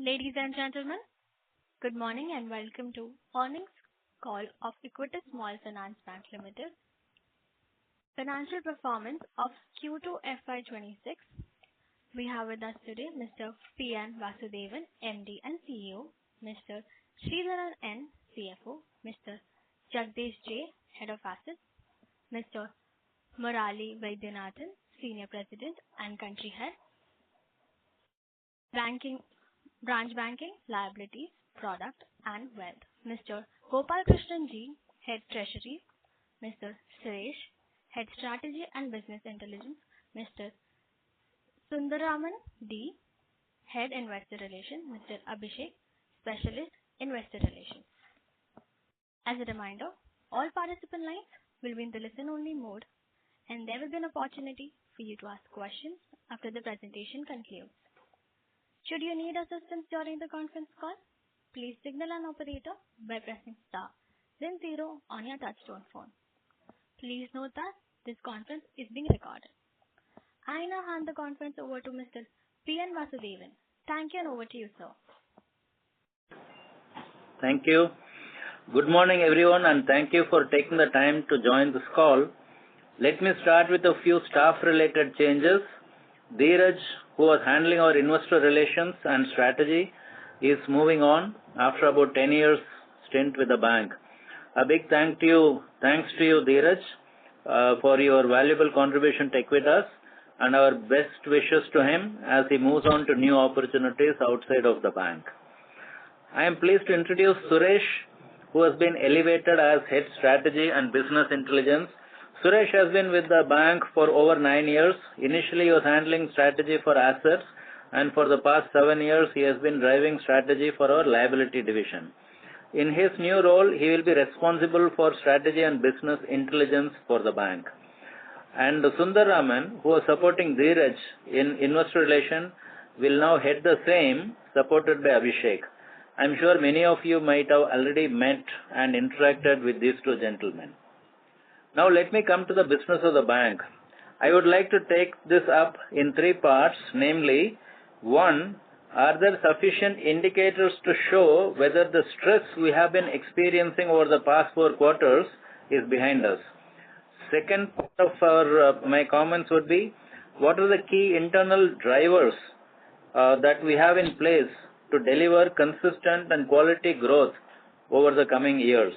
Ladies and gentlemen, good morning and welcome to earnings call of Equitas Small Finance Bank Limited. Financial performance of Q2 FY26. We have with us today Mr. P.N. Vasudevan, MD and CEO, Mr. Sridharan N, CFO, Mr. Jagdish J, Head of Assets, Mr. Murali Vaidyanathan, Senior President and Country Head, Branch Banking, Liabilities, Product and Wealth, Mr. Gopal Krishnan G, Head Treasury, Mr. Suresh, Head Strategy and Business Intelligence, Mr. Sundaraman D, Head Investor Relations, Mr. Abhishek, Specialist Investor Relations. As a reminder, all participant lines will be in the listen-only mode, and there will be an opportunity for you to ask questions after the presentation concludes. Should you need assistance during the conference call, please signal an operator by pressing star, then 0 on your touchtone phone. Please note that this conference is being recorded. I now hand the conference over to Mr. P.N. Vasudevan. Thank you and over to you, sir. Thank you. Good morning, everyone, and thank you for taking the time to join this call. Let me start with a few staff-related changes. Dheeraj, who was handling our investor relations and strategy, is moving on after about 10 years stint with the bank. A big thanks to you, Dheeraj, for your valuable contribution to Equitas, and our best wishes to him as he moves on to new opportunities outside of the bank. I am pleased to introduce Suresh, who has been elevated as Head Strategy and Business Intelligence. Suresh has been with the bank for over 9 years. Initially, he was handling strategy for assets, and for the past 7 years, he has been driving strategy for our liability division. In his new role, he will be responsible for strategy and business intelligence for the bank. And Sundaraman, who was supporting Dheeraj in investor relations, will now head the same, supported by Abhishek. I'm sure many of you might have already met and interacted with these two gentlemen. Now let me come to the business of the bank. I would like to take this up in 3 parts, namely, 1. Are there sufficient indicators to show whether the stress we have been experiencing over the past 4 quarters is behind us? Second part of my comments would be, what are the key internal drivers that we have in place to deliver consistent and quality growth over the coming years?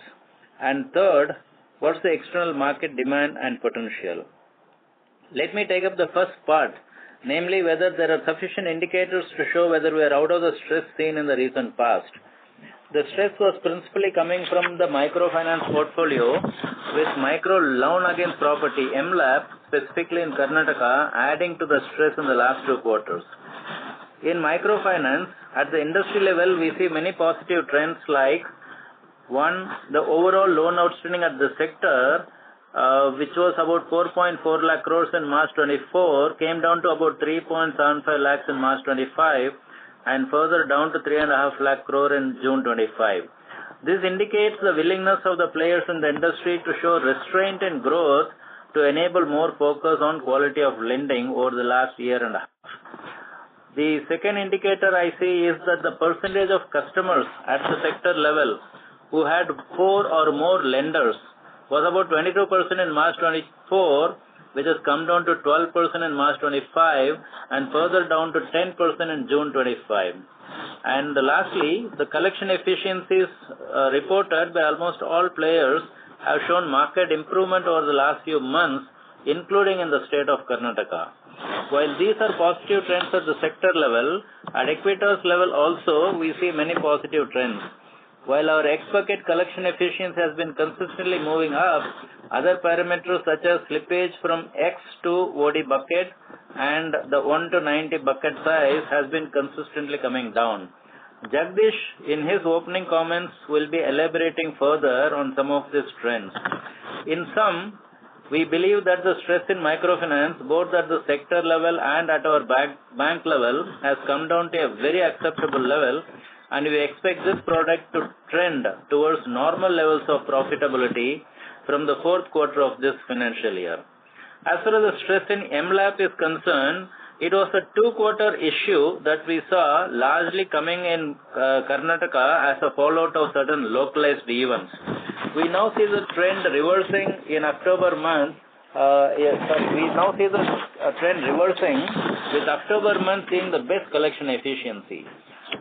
And third, what's the external market demand and potential? Let me take up the first part, namely whether there are sufficient indicators to show whether we are out of the stress seen in the recent past. The stress was principally coming from the microfinance portfolio, with micro loan against property, MLAP, specifically in Karnataka, adding to the stress in the last 2 quarters. In microfinance, at the industry level, we see many positive trends like, 1, the overall loan outstanding at the sector, which was about 4.4 lakh crores in March 24, came down to about 3.75 lakhs in March 25, and further down to 3.5 lakh crore in June 25. This indicates the willingness of the players in the industry to show restraint in growth to enable more focus on quality of lending over the last year and a half. The second indicator I see is that the percentage of customers at the sector level who had 4 or more lenders was about 22% in March 24, which has come down to 12% in March 25 and further down to 10% in June 25. And lastly, the collection efficiencies reported by almost all players have shown market improvement over the last few months, including in the state of Karnataka. While these are positive trends at the sector level, at Equitas level also we see many positive trends. While our X-bucket collection efficiency has been consistently moving up, other parameters such as slippage from X to OD bucket and the 1 to 90 bucket size has been consistently coming down. Jagdish, in his opening comments, will be elaborating further on some of these trends. In sum, we believe that the stress in microfinance, both at the sector level and at our bank level, has come down to a very acceptable level, and we expect this product to trend towards normal levels of profitability from the 4th quarter of this financial year. As far as the stress in MLAP is concerned, It was a two-quarter issue that we saw largely coming in Karnataka as a fallout of certain localized events. We now see the trend reversing in October month. We now see the trend reversing with October month seeing the best collection efficiency.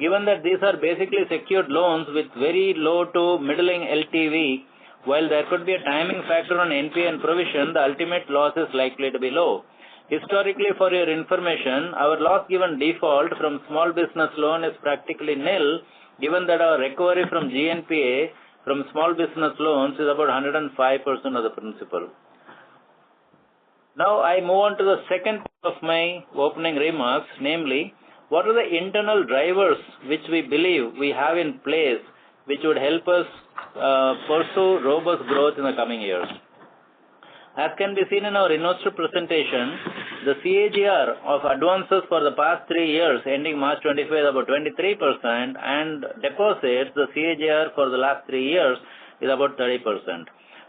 Given that these are basically secured loans with very low to middling LTV, while there could be a timing factor on NPA and provision, the ultimate loss is likely to be low. Historically, for your information, our loss given default from small business loan is practically nil, given that our recovery from GNPA from small business loans is about 105% of the principal. Now I move on to the second part of my opening remarks, namely, what are the internal drivers which we believe we have in place which would help us pursue robust growth in the coming years. As can be seen in our investor presentation, the CAGR of advances for the past 3 years ending March 25 is about 23% and deposits, the CAGR for the last 3 years is about 30%.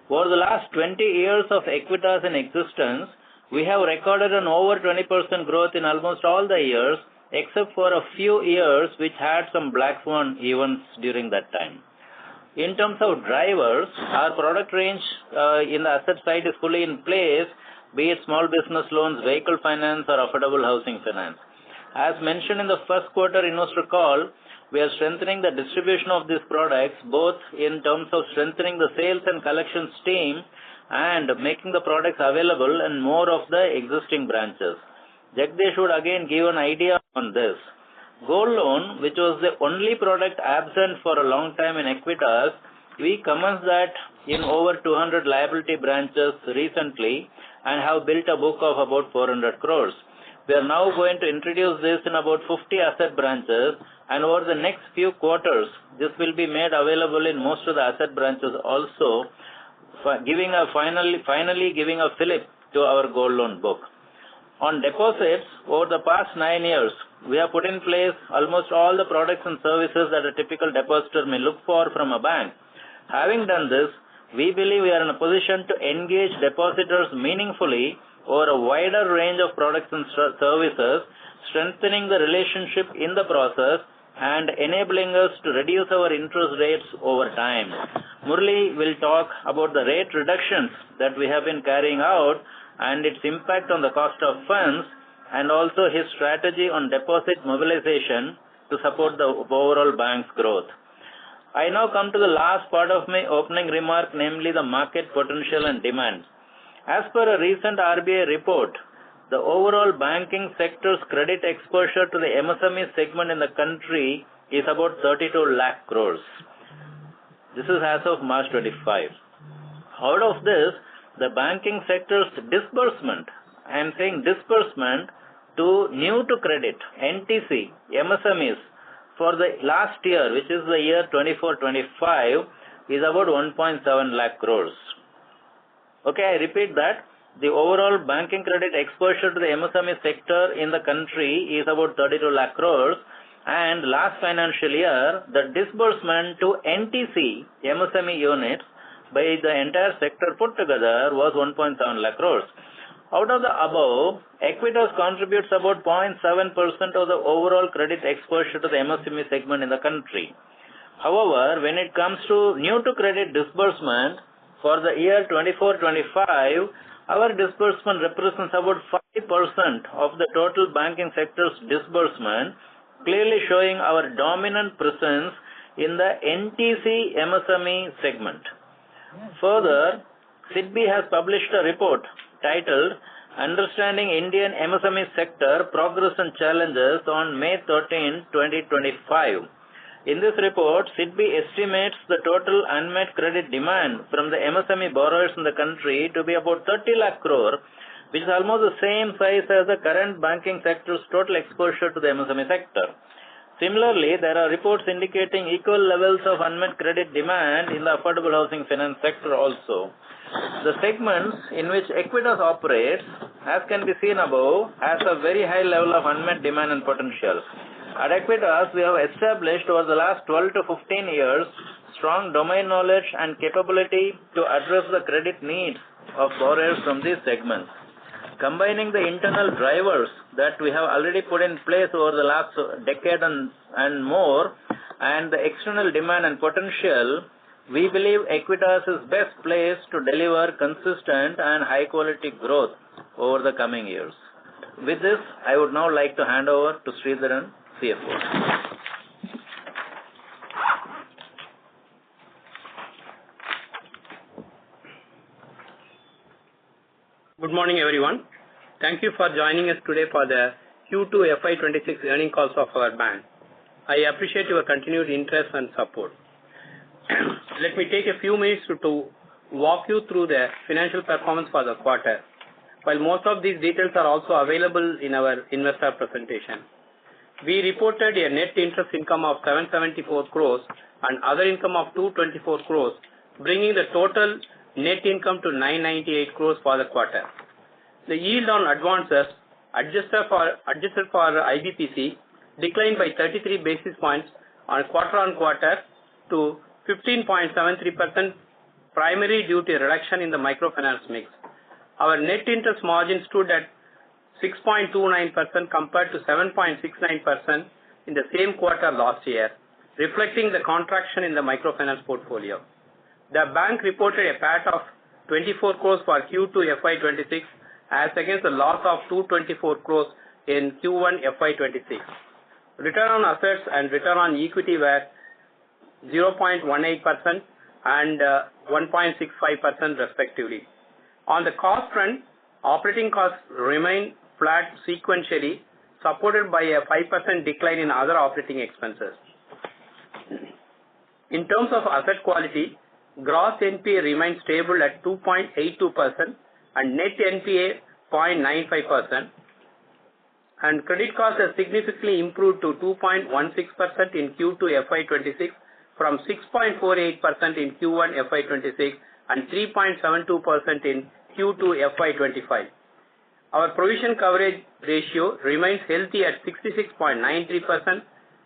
Over the last 20 years of Equitas in existence, we have recorded an over 20% growth in almost all the years except for a few years which had some black swan events during that time. In terms of drivers, our product range in the asset side is fully in place, be it small business loans, vehicle finance or affordable housing finance. As mentioned in the first quarter investor call, we are strengthening the distribution of these products both in terms of strengthening the sales and collections team and making the products available in more of the existing branches. Jagdish would again give an idea on this. Gold loan, which was the only product absent for a long time in Equitas, we commenced that in over 200 liability branches recently and have built a book of about 400 crores. We are now going to introduce this in about 50 asset branches and over the next few quarters, this will be made available in most of the asset branches also, finally giving a fillip to our gold loan book. On deposits, over the past 9 years, we have put in place almost all the products and services that a typical depositor may look for from a bank. Having done this, we believe we are in a position to engage depositors meaningfully over a wider range of products and services, strengthening the relationship in the process and enabling us to reduce our interest rates over time. Murli will talk about the rate reductions that we have been carrying out and its impact on the cost of funds and also his strategy on deposit mobilization to support the overall bank's growth. I now come to the last part of my opening remark, namely the market potential and demand. As per a recent RBI report, the overall banking sector's credit exposure to the MSME segment in the country is about 32 lakh crores. This is as of March 25. Out of this, the banking sector's disbursement, I am saying disbursement to new to credit, NTC, MSMEs, for the last year, which is the year 24-25, is about 1.7 lakh crores. Okay, I repeat that. The overall banking credit exposure to the MSME sector in the country is about 32 lakh crores and last financial year, the disbursement to NTC, MSME units, by the entire sector put together was 1.7 lakh crores. Out of the above, Equitas contributes about 0.7% of the overall credit exposure to the MSME segment in the country. However, when it comes to new to credit disbursement for the year 24-25, our disbursement represents about 5% of the total banking sector's disbursement, clearly showing our dominant presence in the NTC MSME segment. Further, SIDBI has published a report titled Understanding Indian MSME Sector Progress and Challenges on May 13, 2025. In this report, SIDBI estimates the total unmet credit demand from the MSME borrowers in the country to be about 30 lakh crore, which is almost the same size as the current banking sector's total exposure to the MSME sector. Similarly, there are reports indicating equal levels of unmet credit demand in the affordable housing finance sector also. The segments in which Equitas operates, as can be seen above, has a very high level of unmet demand and potential. At Equitas, we have established over the last 12 to 15 years strong domain knowledge and capability to address the credit needs of borrowers from these segments. combining the internal drivers that we have already put in place over the last decade and more, and the external demand and potential, we believe Equitas is best placed to deliver consistent and high quality growth over the coming years. With this, I would now like to hand over to Sridharan, CFO. Good morning, everyone. Thank you for joining us today for the Q2 FY26 earnings calls of our bank. I appreciate your continued interest and support. Let me take a few minutes to walk you through the financial performance for the quarter, while most of these details are also available in our investor presentation. We reported a net interest income of 774 crores and other income of 224 crores, bringing the total net income to 998 crores for the quarter. The yield on advances adjusted for IBPC declined by 33 basis points on quarter to 15.73%, primarily due to a reduction in the microfinance mix. Our net interest margin stood at 6.29% compared to 7.69% in the same quarter last year, reflecting the contraction in the microfinance portfolio. The bank reported a PAT of 24 crores for Q2 FY26 as against a loss of 224 crores in Q1 FY26. Return on assets and return on equity were 0.18% and 1.65% respectively. On the cost front, operating costs remain flat sequentially, supported by a 5% decline in other operating expenses. In terms of asset quality, gross NPA remains stable at 2.82% and net NPA 0.95%, and credit costs have significantly improved to 2.16% in Q2 FY26 from 6.48% in Q1 FY26 and 3.72% in Q2 FY25. Our provision coverage ratio remains healthy at 66.93%,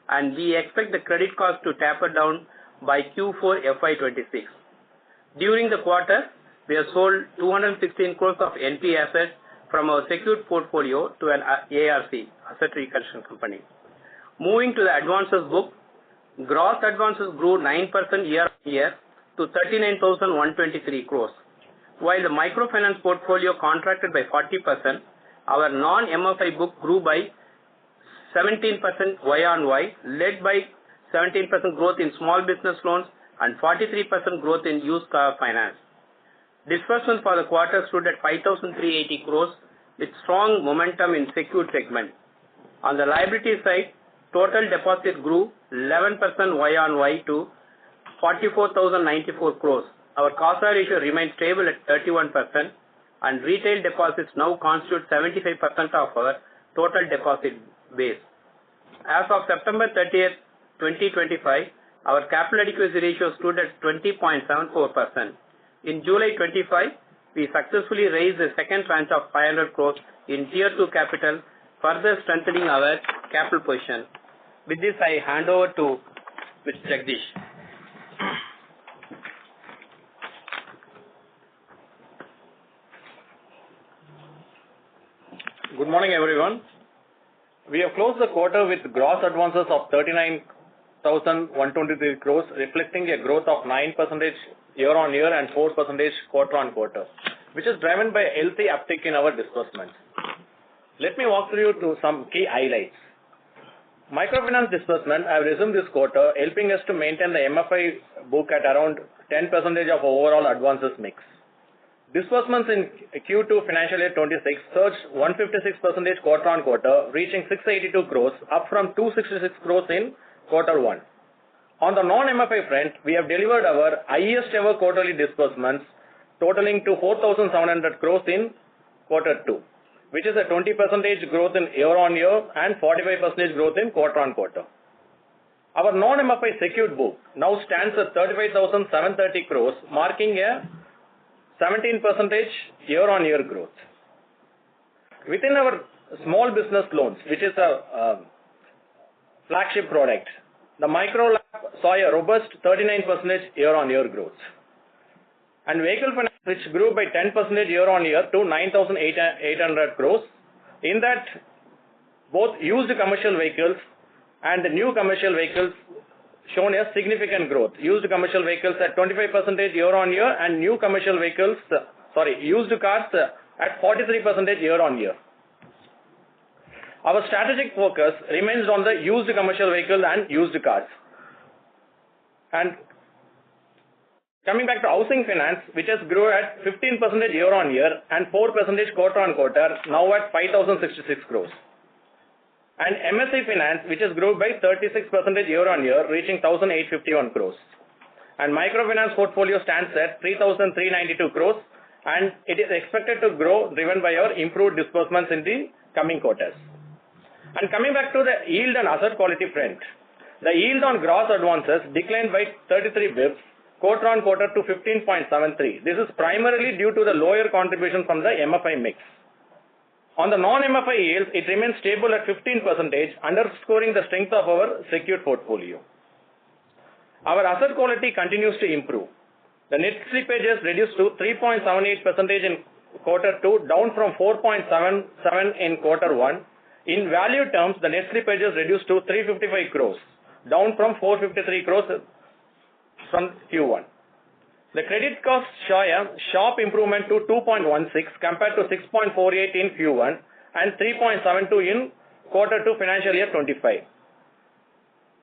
and we expect the credit cost to taper down by Q4 FY26. During the quarter, we have sold 216 crores of NP assets from our secured portfolio to an ARC, Asset Reconstruction Company. Moving to the advances book, gross advances grew 9% year-on-year to 39,123 crores. While the microfinance portfolio contracted by 40%, our non-MFI book grew by 17% Y-on-Y, led by 17% growth in small business loans and 43% growth in used car finance. Disbursement for the quarter stood at 5,380 crores with strong momentum in secured segment. On the liability side, total deposit grew 11% Y-on-Y to 44,094 crores. Our CASA ratio remains stable at 31%, and retail deposits now constitute 75% of our total deposit base. As of September 30th, 2025, our capital adequacy ratio stood at 20.74%. In July 25, we successfully raised the second tranche of 500 crores in Tier 2 capital, further strengthening our capital position. With this, I hand over to Mr. Jagdish. Good morning, everyone. We have closed the quarter with gross advances of 39,123 crores, reflecting a growth of 9% year-on-year and 4% quarter-on-quarter, which is driven by a healthy uptick in our disbursements. Let me walk through to some key highlights. Microfinance disbursement have resumed this quarter, helping us to maintain the MFI book at around 10% of overall advances mix. Disbursements in Q2 financial year 26 surged 156% quarter-on-quarter, reaching 682 crores, up from 266 crores in quarter 1. On the non-MFI front, we have delivered our highest ever quarterly disbursements, totaling to 4,700 crores in quarter 2, which is a 20% growth in year-on-year and 45% growth in quarter-on-quarter. Our non-MFI secured book now stands at 35,730 crores, marking a 17% year-on-year growth. Within our small business loans, which is a flagship product, the micro LAP saw a robust 39% year-on-year growth. And vehicle finance which grew by 10% year-on-year to 9,800 crores. In that, both used commercial vehicles and new commercial vehicles shown a significant growth. Used commercial vehicles at 25% year-on-year and new commercial vehicles, used cars at 43% year-on-year. Our strategic focus remains on the used commercial vehicles and used cars. And coming back to housing finance, which has grown at 15% year-on-year and 4% quarter-on-quarter, now at 5,066 crores. And MSE finance, which has grown by 36% year-on-year, reaching 1,851 crores. And microfinance portfolio stands at 3,392 crores, and it is expected to grow, driven by our improved disbursements in the coming quarters. And coming back to the yield and asset quality front, the yield on gross advances declined by 33 bps quarter-on-quarter to 15.73. This is primarily due to the lower contribution from the MFI mix. On the non-MFI yields, it remains stable at 15%, underscoring the strength of our secured portfolio. Our asset quality continues to improve. The net slippages reduced to 3.78% in quarter 2, down from 4.77 in quarter 1. In value terms, the net slippages reduced to 355 crores, down from 453 crores from Q1. The credit costs show a sharp improvement to 2.16 compared to 6.48 in Q1 and 3.72 in quarter 2 financial year 25.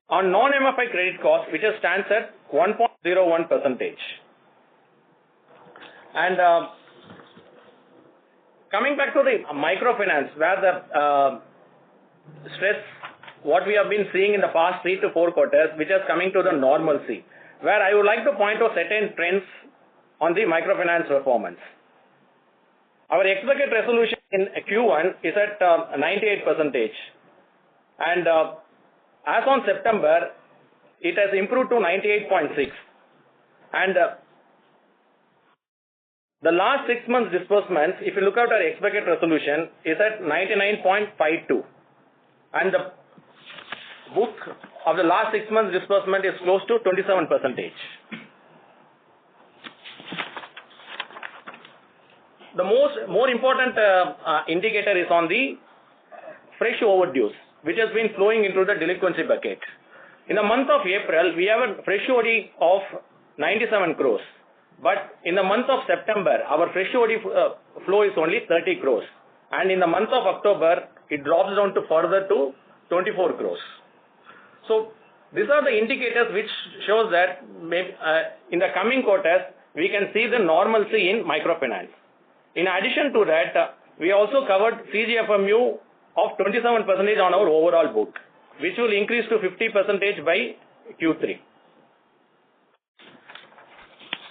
On non-MFI credit cost, which stands at 1.01%. And coming back to the microfinance, where the stress, what we have been seeing in the past 3 to 4 quarters, which is coming to the normalcy, where I would like to point out certain trends on the microfinance performance. Our expected resolution in Q1 is at 98%. And as on September, it has improved to 98.6. And the last 6 months disbursements, if you look at our expected resolution, is at 99.52. And the book of the last 6 months disbursement is close to 27%. The more important indicator is on the fresh overdues, which has been flowing into the delinquency bucket. In the month of April, we have a fresh OD of 97 crores. But in the month of September, our fresh OD flow is only 30 crores. And in the month of October, it drops down to further to 24 crores. So these are the indicators which shows that in the coming quarters, we can see the normalcy in microfinance. In addition to that, we also covered CGFMU of 27% on our overall book, which will increase to 50% by Q3.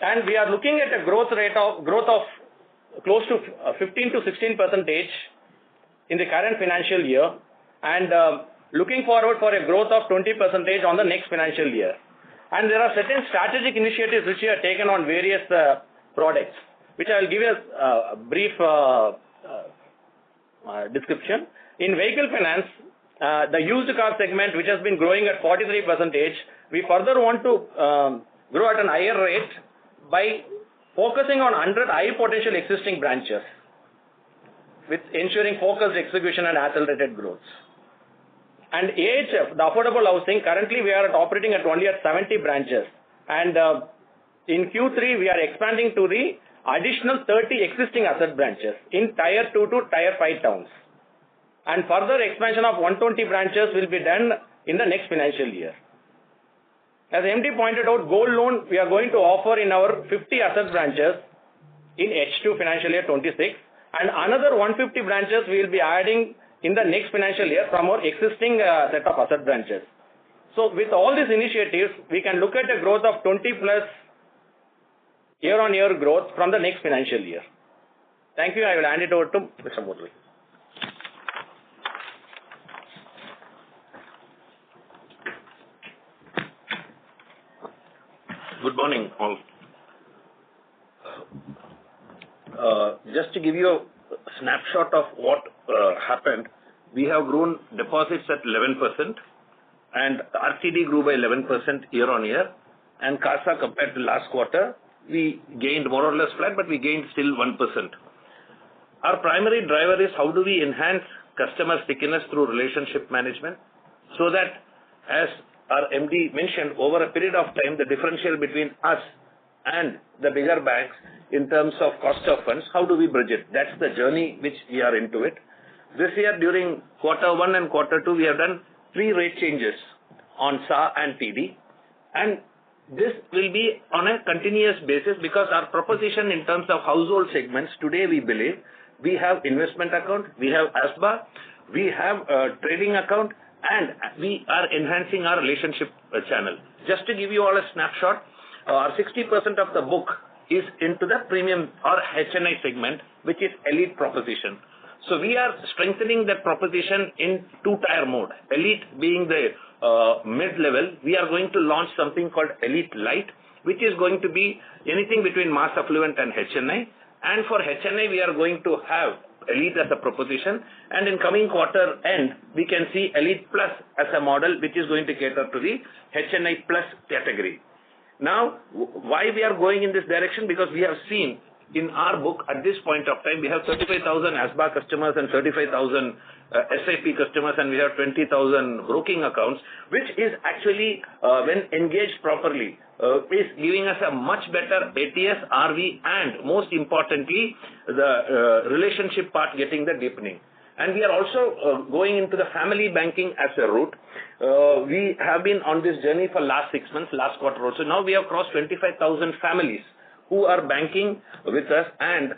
And we are looking at a growth of close to 15 to 16% in the current financial year, and looking forward for a growth of 20% on the next financial year. And there are certain strategic initiatives which we have taken on various products, which I will give a brief description. In vehicle finance, the used car segment, which has been growing at 43%, we further want to grow at an higher rate by focusing on 100 high potential existing branches, with ensuring focused execution and accelerated growth. And AHF, the affordable housing, currently we are operating at only at 70 branches. And in Q3, we are expanding to the additional 30 existing asset branches in Tier 2 to Tier 5 towns. And further expansion of 120 branches will be done in the next financial year. As MD pointed out, gold loan we are going to offer in our 50 asset branches in H2 financial year 26, and another 150 branches we will be adding in the next financial year from our existing set of asset branches. So with all these initiatives, we can look at a growth of 20 plus year-on-year growth from the next financial year. Thank you. I will hand it over to Mr. Murali. Good morning, all. Just to give you a snapshot of what happened, we have grown deposits at 11%, and RTD grew by 11% year on year, and CASA compared to last quarter we gained more or less flat, but we gained still 1%. Our primary driver is how do we enhance customer stickiness through relationship management, so that, as our MD mentioned, over a period of time, the differential between us and the bigger banks in terms of cost of funds, how do we bridge it? That's the journey which we are into it. This year, during Q1 and Q2, we have done 3 rate changes on SA and TD, and this will be on a continuous basis because our proposition in terms of household segments, today we believe we have investment account, we have ASBA, we have a trading account, and we are enhancing our relationship channel. Just to give you all a snapshot, 60% of the book is into the premium or HNI segment, which is elite proposition. So we are strengthening that proposition in 2-tier mode. Elite being the mid-level, we are going to launch something called Elite Light, which is going to be anything between mass affluent and HNI. And for HNI, we are going to have Elite as a proposition, and in coming quarter end, we can see Elite Plus as a model which is going to cater to the HNI Plus category. Now, why we are going in this direction? Because we have seen in our book at this point of time, we have 35,000 ASBA customers and 35,000 SIP customers, and we have 20,000 broking accounts, which is actually, when engaged properly, is giving us a much better ATS, RV, and most importantly, the relationship part getting the deepening. And we are also going into the family banking as a route. We have been on this journey for last 6 months, last quarter also. Now we have crossed 25,000 families who are banking with us, and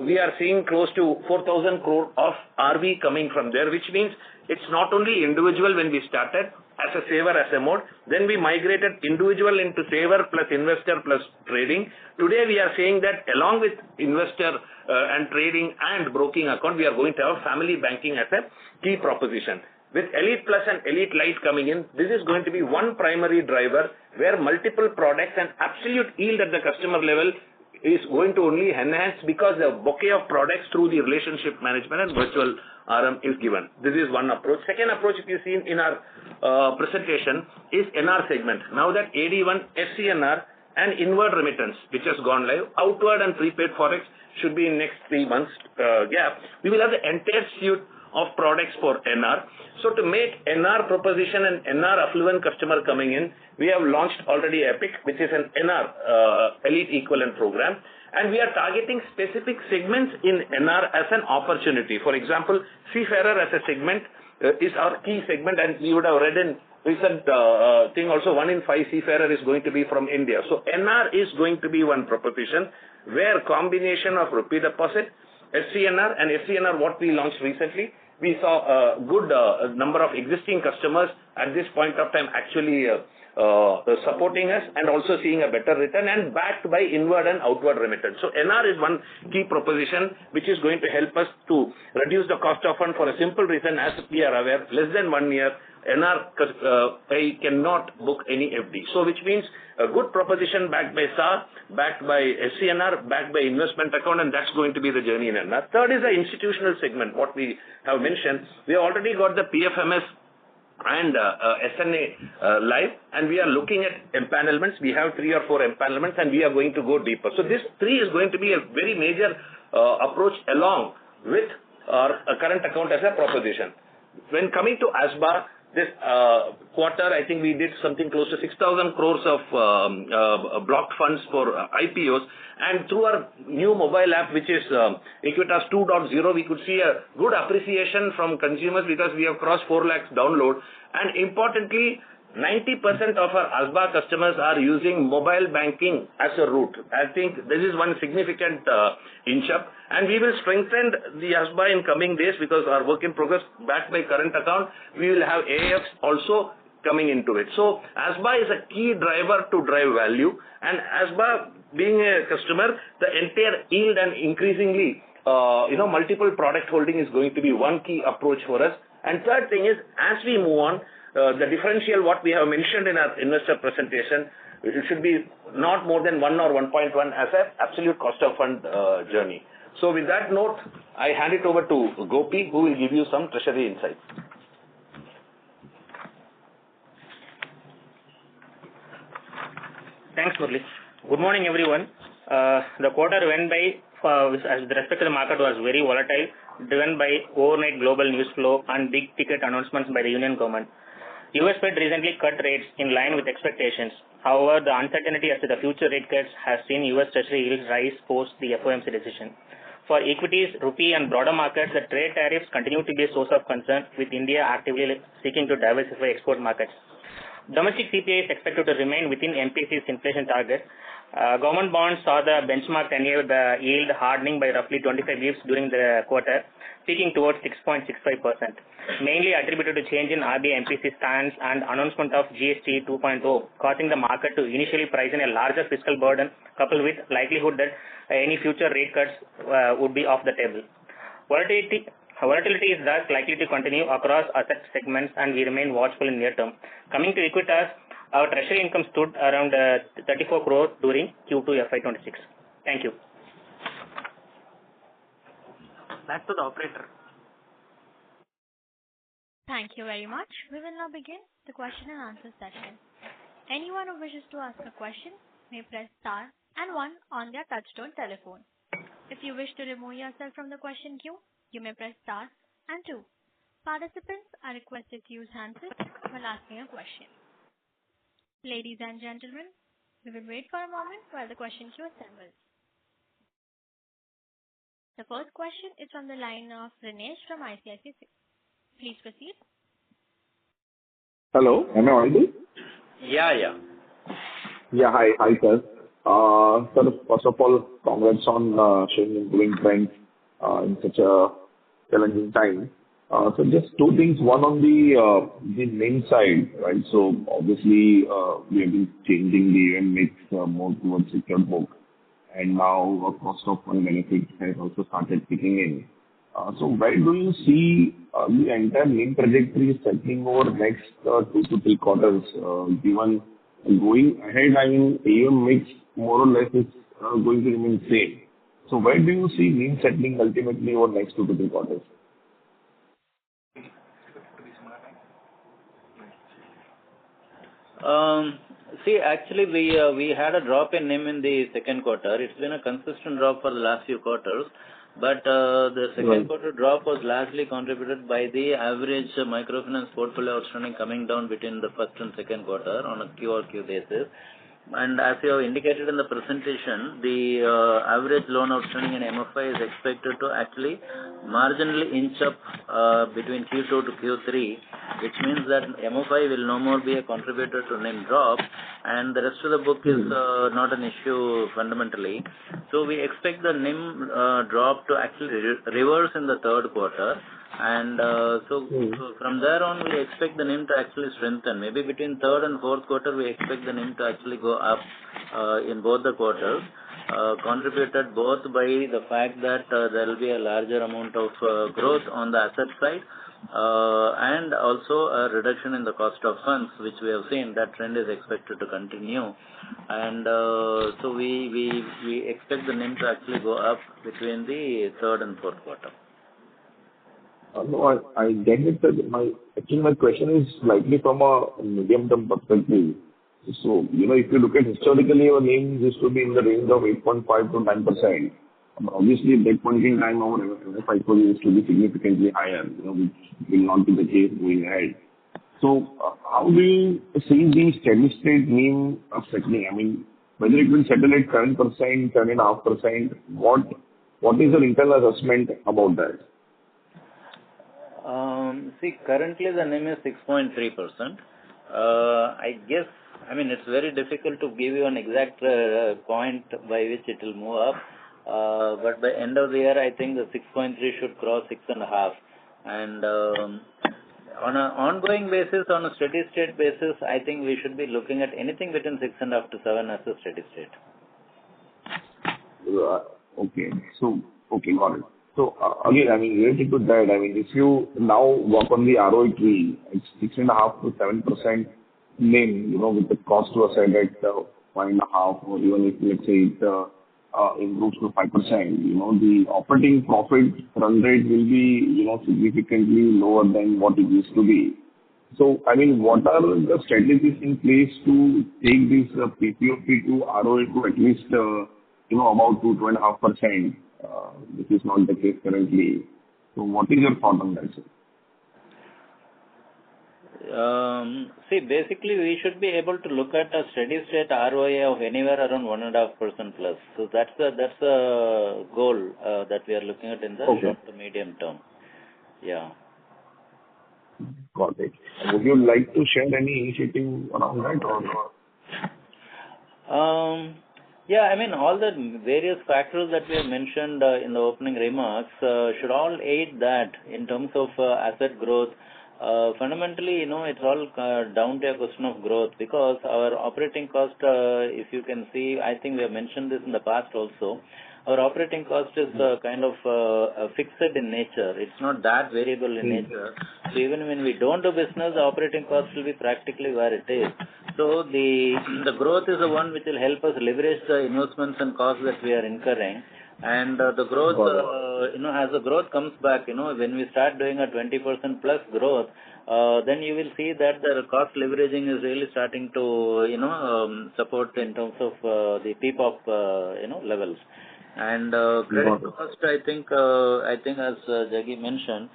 we are seeing close to 4,000 crore of RV coming from there, which means it's not only individual when we started as a saver, as a mode, then we migrated individual into saver plus investor plus trading. Today we are saying that along with investor and trading and broking account, we are going to have family banking as a key proposition. With Elite Plus and Elite Light coming in, this is going to be one primary driver where multiple products and absolute yield at the customer level is going to only enhance because the bouquet of products through the relationship management and virtual RM is given. This is one approach. Second approach, if you've seen in our presentation, is NR segment. Now that AD1, FCNR and inward remittance, which has gone live, outward and prepaid forex should be in next 3 months gap. We will have the entire suite of products for NR. So to make NR proposition and NR affluent customer coming in, we have launched already EPIC, which is an NR elite equivalent program, and we are targeting specific segments in NR as an opportunity. For example, seafarer as a segment is our key segment, and we would have read in recent thing also 1 in 5 seafarer is going to be from India. So NR is going to be one proposition where combination of rupee deposit, FCNR and FCNR what we launched recently, we saw a good number of existing customers at this point of time actually supporting us and also seeing a better return and backed by inward and outward remittance. So NR is one key proposition which is going to help us to reduce the cost of fund for a simple reason. As we are aware, less than 1 year, NR I cannot book any FD. So which means a good proposition backed by SA, backed by SCNR, backed by investment account, and that's going to be the journey in NR. Third is the institutional segment, what we have mentioned. We have already got the PFMS and SNA live, and we are looking at empanelments. We have 3 or 4 empanelments, and we are going to go deeper. So this 3 is going to be a very major approach along with our current account as a proposition. When coming to ASBA, this quarter, I think we did something close to 6,000 crores of blocked funds for IPOs, and through our new mobile app, which is Equitas 2.0, we could see a good appreciation from consumers because we have crossed 4 lakhs download, and importantly, 90% of our ASBA customers are using mobile banking as a route. I think this is one significant inch up, and we will strengthen the ASBA in coming days because our work in progress backed by current account, we will have AFs also coming into it. So ASBA is a key driver to drive value, and ASBA being a customer, the entire yield and increasingly multiple product holding is going to be one key approach for us. And third thing is, as we move on, the differential what we have mentioned in our investor presentation, it should be not more than 1 or 1.1 as an absolute cost of fund journey. So with that note, I hand it over to Gopi, who will give you some treasury insights. Thanks, Murli. Good morning, everyone. The quarter went by, as with respect to the market, was very volatile, driven by overnight global news flow and big ticket announcements by the Union government. US Fed recently cut rates in line with expectations. However, the uncertainty as to the future rate cuts has seen US Treasury yields rise post the FOMC decision. For equities, rupee and broader markets, the trade tariffs continue to be a source of concern, with India actively seeking to diversify export markets. Domestic CPI is expected to remain within MPC's inflation target. Government bonds saw the benchmark 10-year yield hardening by roughly 25 bps during the quarter, peaking towards 6.65%, mainly attributed to change in RBI MPC stance and announcement of GST 2.0, causing the market to initially price in a larger fiscal burden, coupled with likelihood that any future rate cuts would be off the table. Volatility is thus likely to continue across asset segments, and we remain watchful in near term. Coming to Equitas, our treasury income stood around 34 crore during Q2 FY26. Thank you. Back to the operator. Thank you very much. We will now begin the question and answer session. Anyone who wishes to ask a question may press star and 1 on their touchtone telephone. If you wish to remove yourself from the question queue, you may press star and 2. Participants are requested to use handsets while asking a question. Ladies and gentlemen, we will wait for a moment while the question queue assembles. The first question is from the line of Rinesh from ICICI. Please proceed. Hello, am I audible? Yeah. Yeah, hi, sir. Sir, first of all, congrats on showing improving trends in such a challenging time. So just two things. One on the NIM side, right? So obviously, we have been changing the AUM mix more towards secured book, and now our cost of fund benefit has also started kicking in. So where do you see the entire NIM trajectory settling over next 2 to 3 quarters? Given going ahead, I mean, AUM mix more or less is going to remain same. So where do you see NIM settling ultimately over next 2 to 3 quarters? See, actually, we had a drop in NIM in the second quarter. It's been a consistent drop for the last few quarters, but the second quarter drop was largely contributed by the average microfinance portfolio outstanding coming down between the first and second quarter on a Q-on-Q basis. And as you have indicated in the presentation, the average loan outstanding in MFI is expected to actually marginally inch up between Q2 to Q3, which means that MFI will no more be a contributor to NIM drop, and the rest of the book is not an issue fundamentally. So we expect the NIM drop to actually reverse in the third quarter. And so from there on, we expect the NIM to actually strengthen. Maybe between third and fourth quarter, we expect the NIM to actually go up in both the quarters, contributed both by the fact that there will be a larger amount of growth on the asset side, and also a reduction in the cost of funds, which we have seen that trend is expected to continue. And so we expect the NIM to actually go up between the third and fourth quarter. No, I get it. Actually, my question is slightly from a medium-term perspective. So, if you look at historically, your NIM used to be in the range of 8.5 to 9%. Obviously, at that point in time, our MFI used to be significantly higher, which will not be the case going ahead. So, how do you see the steady state NIM settling? I mean, whether it will settle at 7%, 7.5%, what is your internal assessment about that? See, currently the NIM is 6.3%. I guess, it's very difficult to give you an exact point by which it will move up. But by end of the year, I think the 6.3 should cross 6.5. And on an ongoing basis, on a steady state basis, I think we should be looking at anything between 6.5 to 7 as a steady state. Okay, got it. So again, related to that, if you now work on the ROE tree, it's 6.5 to 7% NIM, with the cost to asset at 1.5, or even if let's say it improves to 5%, the operating profit run rate will be, significantly lower than what it used to be. So, I mean, what are the strategies in place to take this PPOP to ROA to at least, about 2.5%, which is not the case currently. So what is your thought on that, sir? See, basically, we should be able to look at a steady state ROA of anywhere around 1.5% plus. So that's the goal that we are looking at in the short to medium term. Yeah. Got it. Would you like to share any initiative around that or not? Yeah, I mean, all the various factors that we have mentioned in the opening remarks should all aid that in terms of asset growth. Fundamentally, it's all down to a question of growth because our operating cost, if you can see, I think we have mentioned this in the past also, our operating cost is kind of fixed in nature. It's not that variable in nature. So even when we don't do business, the operating cost will be practically where it is. So the growth is the one which will help us leverage the investments and costs that we are incurring. And the growth, as the growth comes back, when we start doing a 20% plus growth, then you will see that the cost leveraging is really starting to, support in terms of the PPOP, levels. And credit cost, I think as Jaggi mentioned,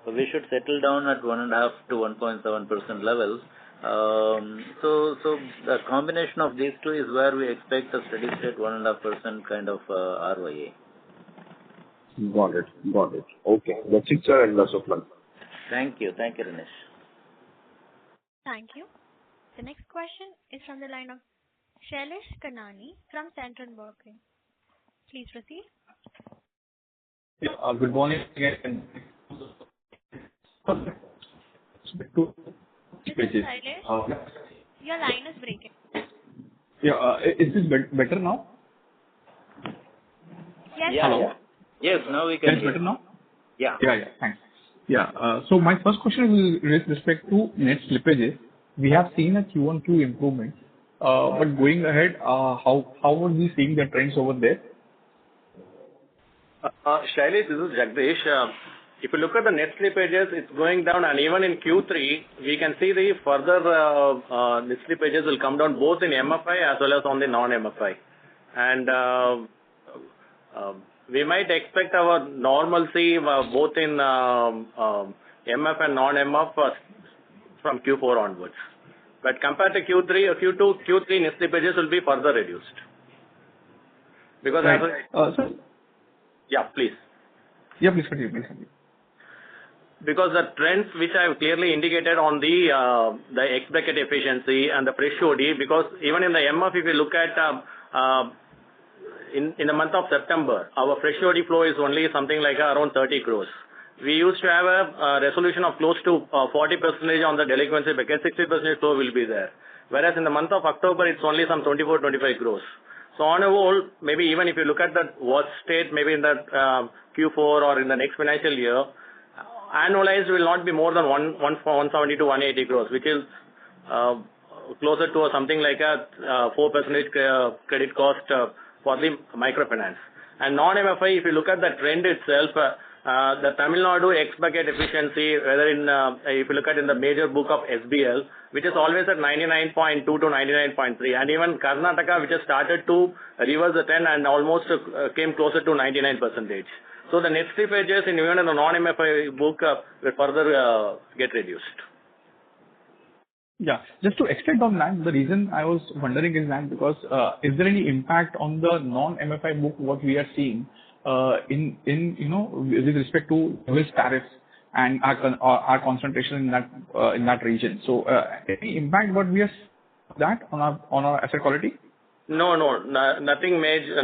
we should settle down at 1.5 to 1.7% levels. So the combination of these two is where we expect a steady state 1.5% kind of ROA. Got it. Okay. That's it, sir, and best of luck. Thank you, Ramesh. Thank you. The next question is from the line of Shailesh Kanani from Centrum Broking. Please proceed. Yeah, good morning again. Shailesh, your line is breaking. Yeah, is this better now? Yes. Yeah. Hello? Yes, now we can. Is it better now? Yeah. Yeah, thanks. Yeah, so my first question is with respect to net slippages. We have seen a Q1Q improvement, but going ahead, how are we seeing the trends over there? Shailesh, this is Jagdish. If you look at the net slippages, it's going down, and even in Q3, we can see the further net slippages will come down both in MFI as well as on the non-MFI. And we might expect our normalcy both in MF and non-MF from Q4 onwards. But compared to Q3 or Q2, Q3 net slippages will be further reduced. Because Sir? Yeah, please. Yeah, please continue. Because the trends which I have clearly indicated on the ex-bucket efficiency and the fresh OD, because even in the MF, if you look at in the month of September, our fresh OD flow is only something like around 30 crores. We used to have a resolution of close to 40% on the delinquency bucket, 60% flow will be there. Whereas in the month of October, it's only some 24-25 crores. So on a whole, maybe even if you look at the worst state, maybe in the Q4 or in the next financial year, annualized will not be more than 170 to 180 crores, which is closer to something like a 4% credit cost for the microfinance. And non-MFI, if you look at the trend itself, the Tamil Nadu ex-bucket efficiency, whether if you look at in the major book of SBL, which is always at 99.2 to 99.3, and even Karnataka, which has started to reverse the trend and almost came closer to 99%. So the net slippages in even in the non-MFI book will further get reduced. Yeah, just to extend on that, the reason I was wondering is that because is there any impact on the non-MFI book what we are seeing in with respect to US tariffs and our concentration in that region? So any impact what we are that on our asset quality? No, nothing major.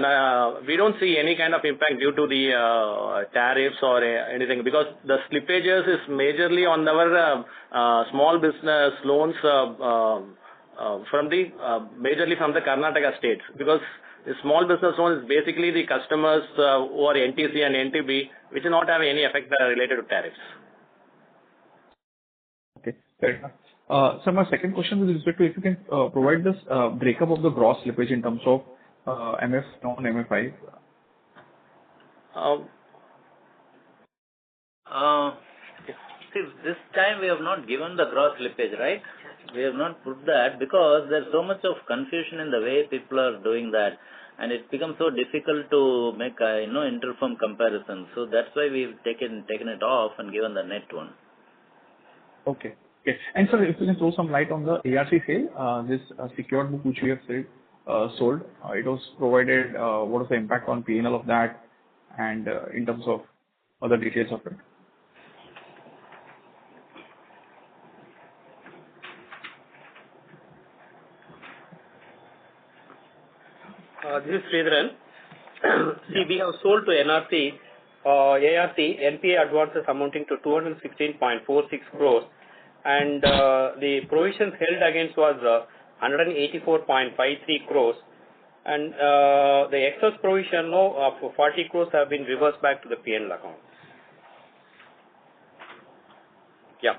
We don't see any kind of impact due to the tariffs or anything, because the slippages is majorly on our small business loans majorly from the Karnataka state, because the small business loan is basically the customers who are NTC and NTB, which do not have any effect related to tariffs. Okay, fair enough. So my second question with respect to if you can provide this breakup of the gross slippage in terms of MF, non-MFI. See, this time we have not given the gross slippage, right? We have not put that because there's so much of confusion in the way people are doing that, and it becomes so difficult to make interfirm comparison. So that's why we've taken it off and given the net one. Okay. Okay. And sir, if you can throw some light on the ARC sale, this secured book which we have sold, it was provided, what was the impact on P&L of that, and in terms of other details of it? This is Sridharan. See, we have sold to NRC, ARC, NPA advances amounting to 216.46 crores, and the provisions held against was 184.53 crores, and the excess provision of 40 crores have been reversed back to the P&L account. Yeah.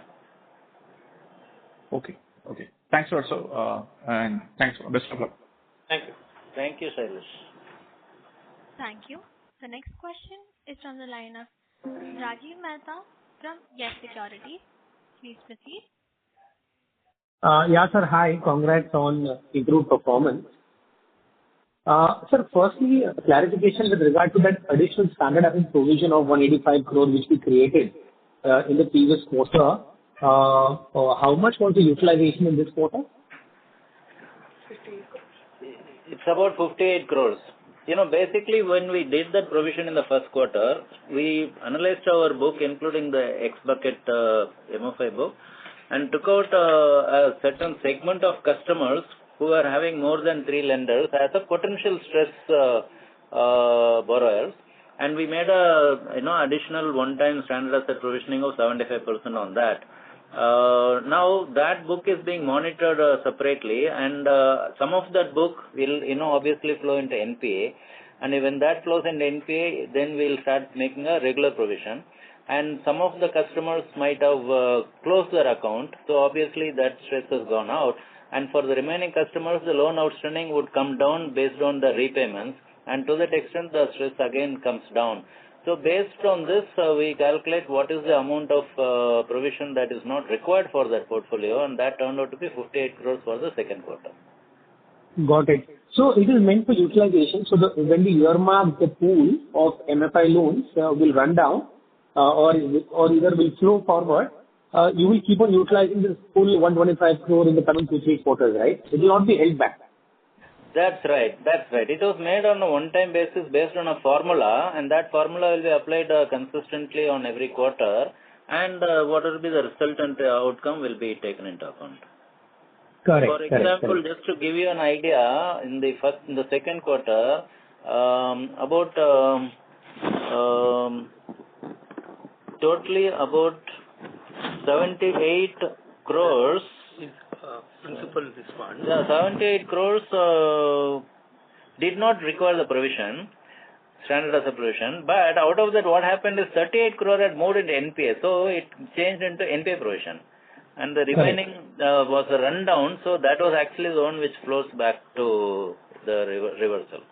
Okay. Okay. Thanks, sir. So, and thanks. Best of luck. Thank you. Thank you, Silas. Thank you. The next question is from the line of Rajiv Mehta from Yes Securities. Please proceed. Yeah, sir. Hi. Congrats on improved performance. Sir, firstly, clarification with regard to that additional standard asset provision of 185 crore which we created in the previous quarter. How much was the utilization in this quarter? It's about 58 crores. Basically when we did that provision in the first quarter, we analyzed our book including the X-bucket MFI book and took out a certain segment of customers who are having more than 3 lenders as a potential stress borrowers, and we made a additional one-time standard asset provisioning of 75% on that. Now that book is being monitored separately, and some of that book will obviously flow into NPA, and when that flows into NPA, then we'll start making a regular provision, and some of the customers might have closed their account, so obviously that stress has gone out, and for the remaining customers the loan outstanding would come down based on the repayments, and to that extent the stress again comes down. So based on this, we calculate what is the amount of provision that is not required for that portfolio, and that turned out to be 58 crores for the second quarter. Got it. So it is meant for utilization. So when we earmark the pool of MFI loans will run down or either will flow forward, you will keep on utilizing this full 125 crore in the coming 2-3 quarters, right? It will not be held back. That's right. It was made on a one-time basis based on a formula, and that formula will be applied consistently on every quarter, and what will be the resultant outcome will be taken into account. Correct. For example, just to give you an idea, in the second quarter, totally about 78 crores. Principal this one. Yeah, 78 crores did not require the provision, standard asset provision, but out of that what happened is 38 crore had moved into NPA, so it changed into NPA provision, and the remaining was a rundown, so that was actually the one which flows back to the reversal.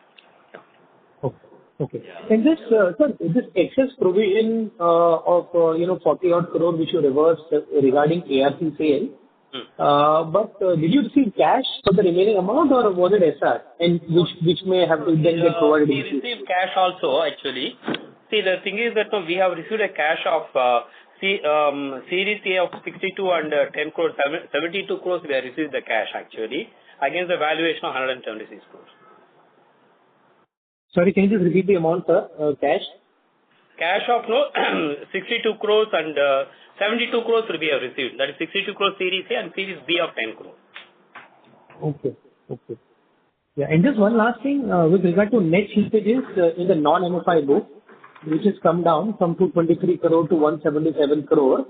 Okay. And this, sir, this excess provision of 40 odd crore which you reversed regarding ARC sale, but did you receive cash for the remaining amount or was it SR, and which may have then get provided? We received cash also actually. See, the thing is that we have received a cash of Series A of 62 and 10 crores, 72 crores we have received the cash actually against the valuation of 176 crores. Sorry, can you just repeat the amount, sir? Cash? Cash of 62 crores and 72 crores will be received. That is 62 crores Series A and Series B of 10 crores. Okay. Yeah, and just one last thing with regard to net slippages in the non-MFI book, which has come down from 223 crore to 177 crore.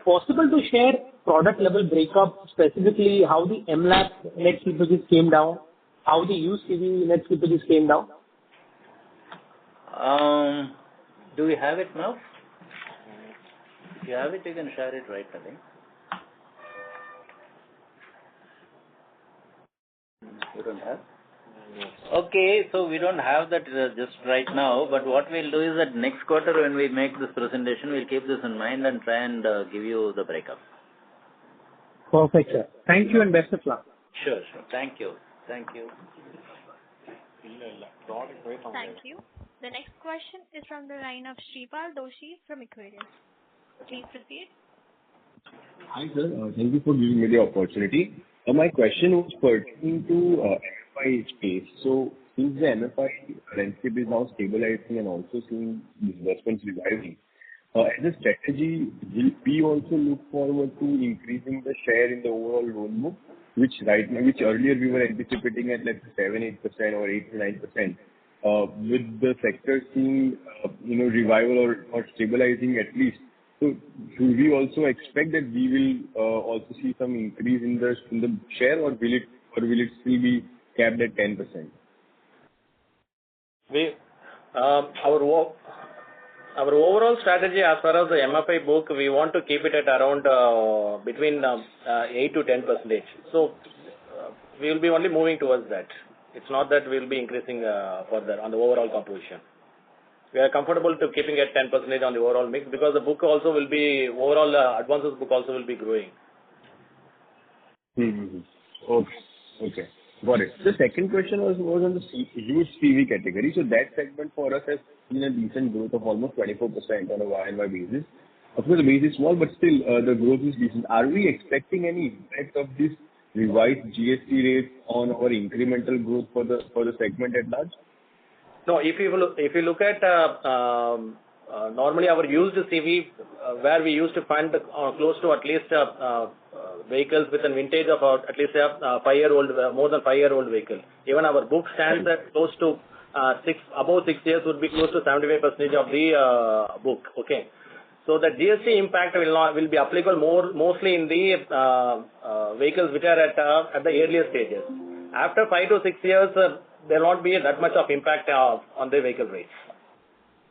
Possible to share product level breakup, specifically how the MLAP net slippages came down, how the used CV net slippages came down? Do we have it now? If you have it, you can share it right away. You don't have? Okay, so we don't have that just right now, but what we'll do is that next quarter when we make this presentation, we'll keep this in mind and try and give you the breakup. Perfect, sir. Thank you and best of luck. Sure. Thank you. Thank you. The next question is from the line of Shripal Doshi from Equitas. Please proceed. Hi, sir. Thank you for giving me the opportunity. My question was pertaining to MFI space. So since the MFI landscape is now stabilizing and also seeing disbursements reviving, as a strategy, will we also look forward to increasing the share in the overall loan book, which earlier we were anticipating at like 7-8% or 8-9%, with the sector seeing revival or stabilizing at least. So should we also expect that we will also see some increase in the share, or will it still be capped at 10%? Our overall strategy as far as the MFI book, we want to keep it at around between 8 to 10%. So we will be only moving towards that. It's not that we will be increasing further on the overall composition. We are comfortable to keeping at 10% on the overall mix because the book also will be overall advances book also will be growing. Okay. Got it. The second question was on the huge CV category. So that segment for us has seen a decent growth of almost 24% on a Y&Y basis. Of course, the base is small, but still the growth is decent. Are we expecting any impact of this revised GST rate on our incremental growth for the segment at large? No, if you look at normally our used CV, where we used to fund close to at least vehicles with a vintage of at least a 5-year-old, more than 5-year-old vehicle. Even our book stands at close to above 6 years would be close to 75% of the book. Okay, so the GST impact will be applicable mostly in the vehicles which are at the earlier stages. After 5 to 6 years, there won't be that much of impact on the vehicle rates.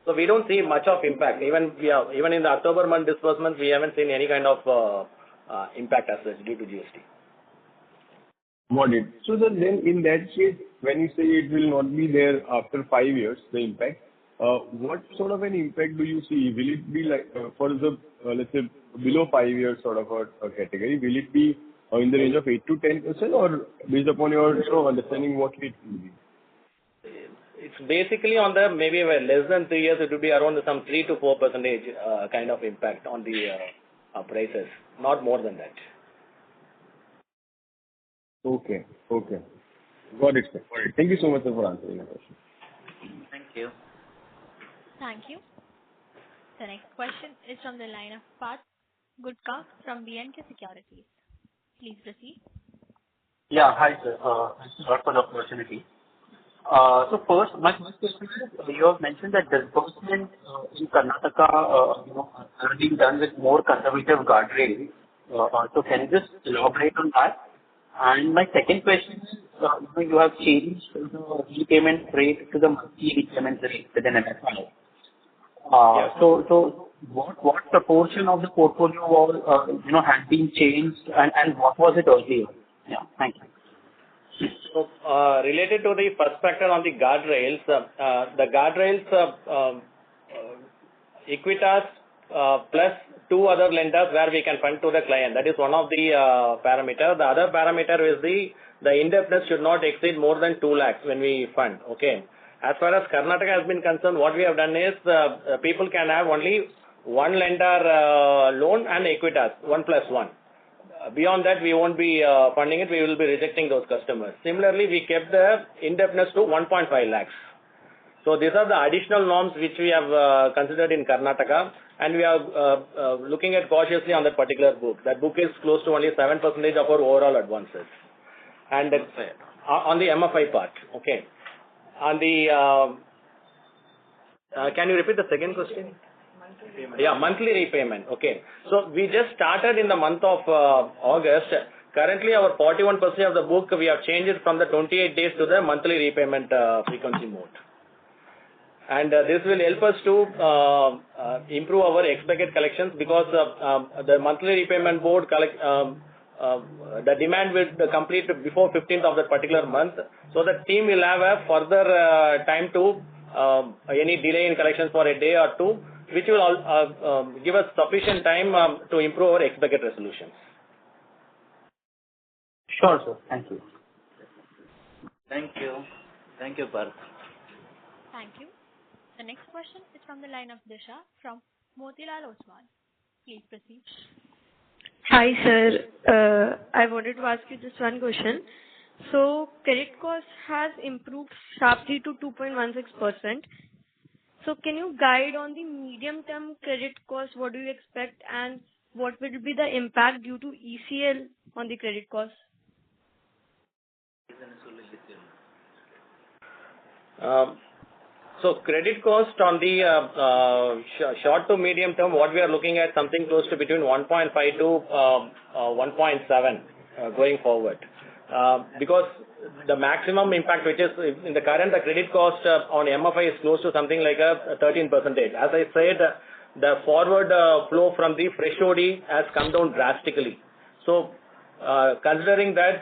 So we don't see much of impact. Even in the October month disbursements, we haven't seen any kind of impact as such due to GST. Got it. So then in that case, when you say it will not be there after 5 years, the impact, what sort of an impact do you see? Will it be like for the let's say below 5 years sort of a category? Will it be in the range of 8 to 10%, or based upon your understanding what it will be? It's basically on the maybe less than 3 years, it will be around some 3 to 4% kind of impact on the prices, not more than that. Okay. Got it, sir. Thank you so much, sir, for answering my question. Thank you. Thank you. The next question is from the line of Parth Gutka from BNK Securities. Please proceed. Yeah, hi, sir. Thanks a lot for the opportunity. So first, my first question is, you have mentioned that disbursement in Karnataka are being done with more conservative guardrails. So can you just elaborate on that? And my second question is, you have changed the repayment rate to the monthly repayment rate within MFI. So what proportion of the portfolio was, had been changed, and what was it earlier? Yeah, thank you. So, related to the first factor on the guardrails, Equitas plus 2 other lenders where we can fund to the client. That is one of the parameter. The other parameter is the indebtedness should not exceed more than 2 lakhs when we fund. Okay. As far as Karnataka has been concerned, what we have done is people can have only one lender loan and Equitas, 1+1. Beyond that, we won't be funding it. We will be rejecting those customers. Similarly, we kept the indebtedness to 1.5 lakhs. So these are the additional norms which we have considered in Karnataka, and we are looking at cautiously on that particular book. That book is close to only 7% of our overall advances. And on the MFI part, okay. On the can you repeat the second question? Monthly repayment. Okay. So we just started in the month of August. Currently, our 41% of the book, we have changed it from the 28 days to the monthly repayment frequency mode. And this will help us to improve our expected collections because the monthly repayment board the demand will complete before 15th of that particular month. So the team will have a further time to any delay in collections for a day or two, which will give us sufficient time to improve our expected resolutions. Sure, sir. Thank you. Thank you. Thank you, Parth. Thank you. The next question is from the line of Disha from Motilal Oswal. Please proceed. Hi, sir. I wanted to ask you just one question. So, credit cost has improved sharply to 2.16%. So, can you guide on the medium-term credit cost? What do you expect, and what will be the impact due to ECL on the credit cost? So credit cost on the short to medium term, what we are looking at something close to between 1.5 to 1.7 going forward. Because the maximum impact, which is in the current, the credit cost on MFI is close to something like a 13%. As I said, the forward flow from the fresh OD has come down drastically. So considering that,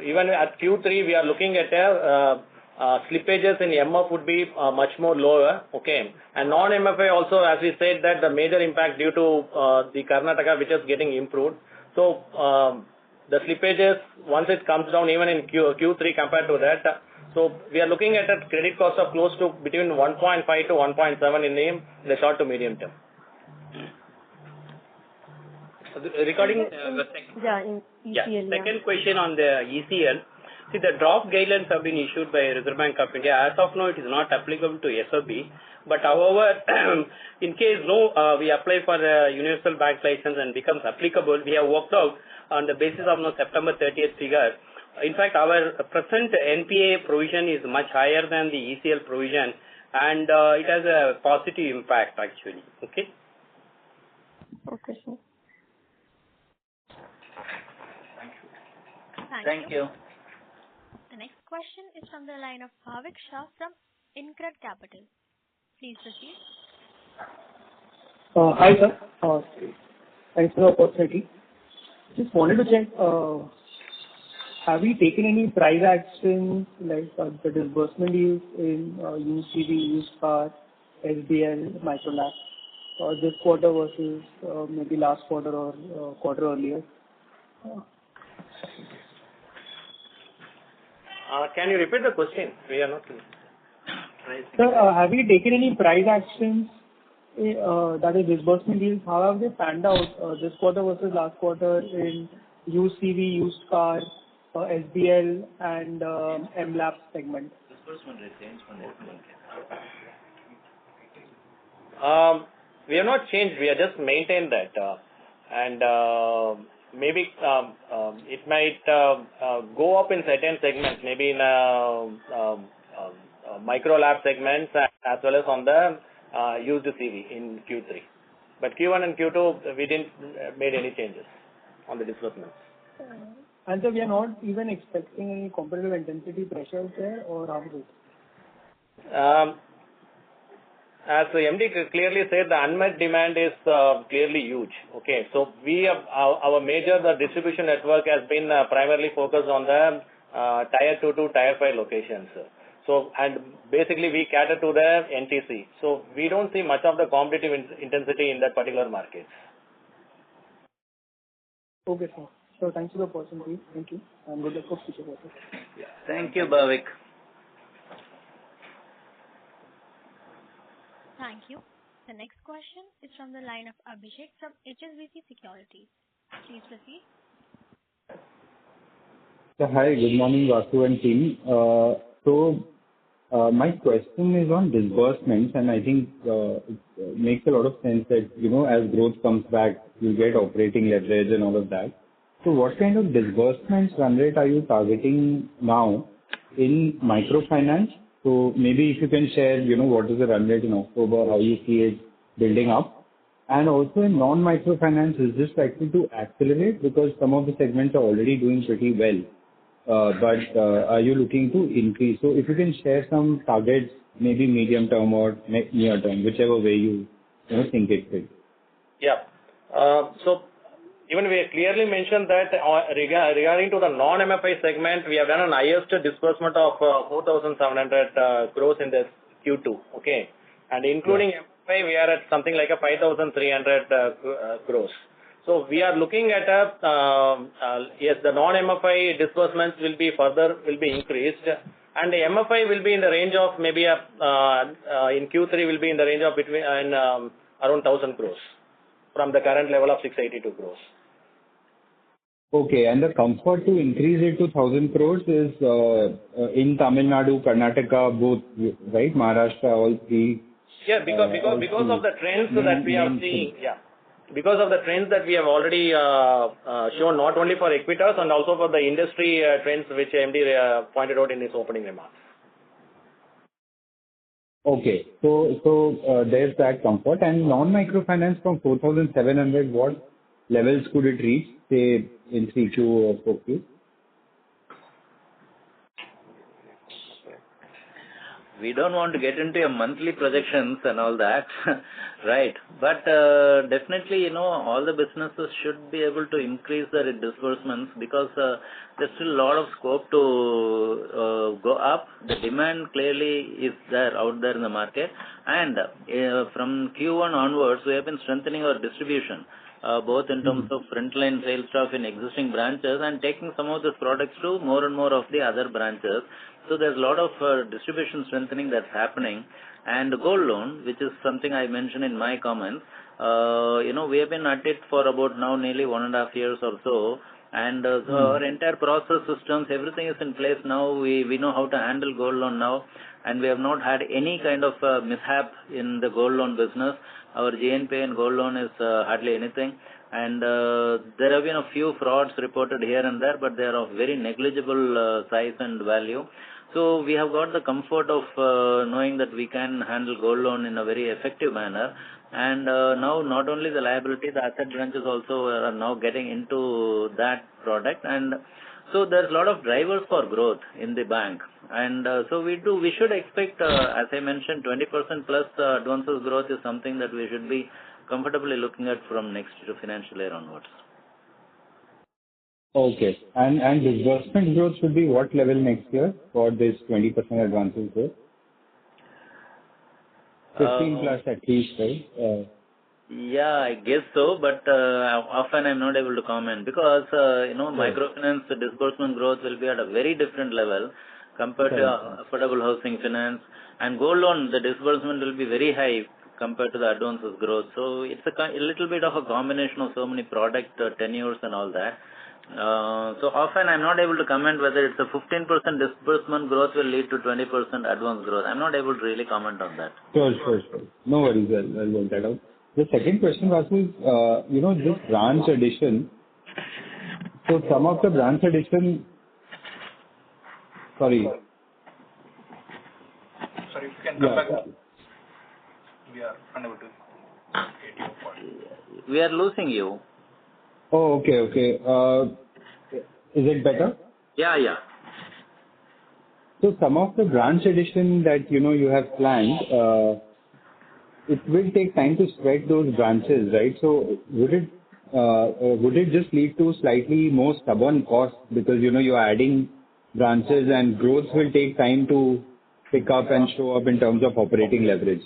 even at Q3, we are looking at slippages in MF would be much more lower, okay. And non-MFI also, as we said, that the major impact due to the Karnataka, which is getting improved. So the slippages, once it comes down even in Q3 compared to that, so we are looking at a credit cost of close to between 1.5 to 1.7 in the short to medium term. Regarding second question on the ECL, see, the draft guidelines have been issued by Reserve Bank of India. As of now, it is not applicable to SOB. But however, in case we apply for the universal bank license and becomes applicable, we have worked out on the basis of September 30th figure. In fact, our present NPA provision is much higher than the ECL provision, and it has a positive impact actually. Okay. Okay, sir. Thank you. The next question is from the line of Bhavik Shah from InCred Capital. Please proceed. Hi, sir. Thanks for the opportunity. Just wanted to check, have we taken any price actions like the disbursement yields in used CV, used car, SBL, Microlab, this quarter versus maybe last quarter or quarter earlier? Can you repeat the question? We are not. Sir, have you taken any price actions, that is disbursement yields? How have they panned out this quarter versus last quarter in used CV, used car, SBL and MLAP segment? We have not changed. We have just maintained that. And maybe it might go up in certain segments, maybe in micro lab segments as well as on the used CV in Q3. But Q1 and Q2, we didn't made any changes on the disbursements. And so we are not even expecting any competitive intensity pressures there, or how is it? As the MD clearly said, the unmet demand is clearly huge. Okay, so we have our major distribution network has been primarily focused on the tier 2 to tier 5 locations. So, and basically we cater to the NTC. So we don't see much of the competitive intensity in that particular market. Okay, sir. So thanks for the opportunity. Thank you. And good luck for future quarters. Thank you, Bhavik. Thank you. The next question is from the line of Abhishek from HSBC Securities. Please proceed. Hi, good morning, Vasu and team. My question is on disbursements, and I think it makes a lot of sense that, as growth comes back, you get operating leverage and all of that. So what kind of disbursements run rate are you targeting now in microfinance? So maybe if you can share, what is the run rate in October, how you see it building up. And also in non-microfinance, is this likely to accelerate because some of the segments are already doing pretty well? But are you looking to increase? So if you can share some targets, maybe medium term or near term, whichever way you think it will. Yeah. So Even we clearly mentioned that regarding to the non-MFI segment, we have done an highest disbursement of 4,700 crores in this Q2. Okay. And including MFI, we are at something like a 5,300 crores. So we are looking at yes, the non-MFI disbursements will be increased, and the MFI will be in the range of maybe in Q3 will be in the range of between around 1,000 crores from the current level of 682 crores. Okay, and the comfort to increase it to 1,000 crores is in Tamil Nadu, Karnataka, both, right? Maharashtra, all three. Yeah, because of the trends that we are seeing. Yeah. Because of the trends that we have already shown, not only for Equitas and also for the industry trends which MD pointed out in his opening remarks. Okay, so there's that comfort. And non-microfinance from 4,700, what levels could it reach, say, in 3Q or 4Q? We don't want to get into a monthly projections and all that, right? But definitely, all the businesses should be able to increase their disbursements because there's still a lot of scope to go up. The demand clearly is there out there in the market, and from Q1 onwards, we have been strengthening our distribution. Both in terms of frontline sales staff in existing branches and taking some of these products to more and more of the other branches. So there's a lot of distribution strengthening that's happening. And gold loan, which is something I mentioned in my comments, we have been at it for about now nearly 1.5 years or so. And so our entire process systems, everything is in place now. We know how to handle gold loan now. And we have not had any kind of mishap in the gold loan business. Our GNPA in gold loan is hardly anything. And there have been a few frauds reported here and there, but they are of very negligible size and value. So we have got the comfort of knowing that we can handle gold loan in a very effective manner. And now not only the liability, the asset branches also are now getting into that product. And so there's a lot of drivers for growth in the bank. And so we should expect, as I mentioned, 20% plus advances growth is something that we should be comfortably looking at from next financial year onwards. Okay. And disbursement growth should be what level next year for this 20% advances growth? 15 plus at least, right? Yeah, I guess so, but often I'm not able to comment because, microfinance disbursement growth will be at a very different level compared to affordable housing finance. And gold loan, the disbursement will be very high compared to the advances growth. So it's a little bit of a combination of so many product tenures and all that. So often I'm not able to comment whether it's a 15% disbursement growth will lead to 20% advance growth. I'm not able to really comment on that. Sure. No worries, I'll work that out. The second question was, this branch addition. So some of the branch addition, sorry, if you can come back. We are unable to get your point. We are losing you. Oh, okay. Is it better? Yeah. So some of the branch addition that you have planned, it will take time to spread those branches, right? So would it just lead to slightly more stubborn costs because you are adding branches and growth will take time to pick up and show up in terms of operating leverage?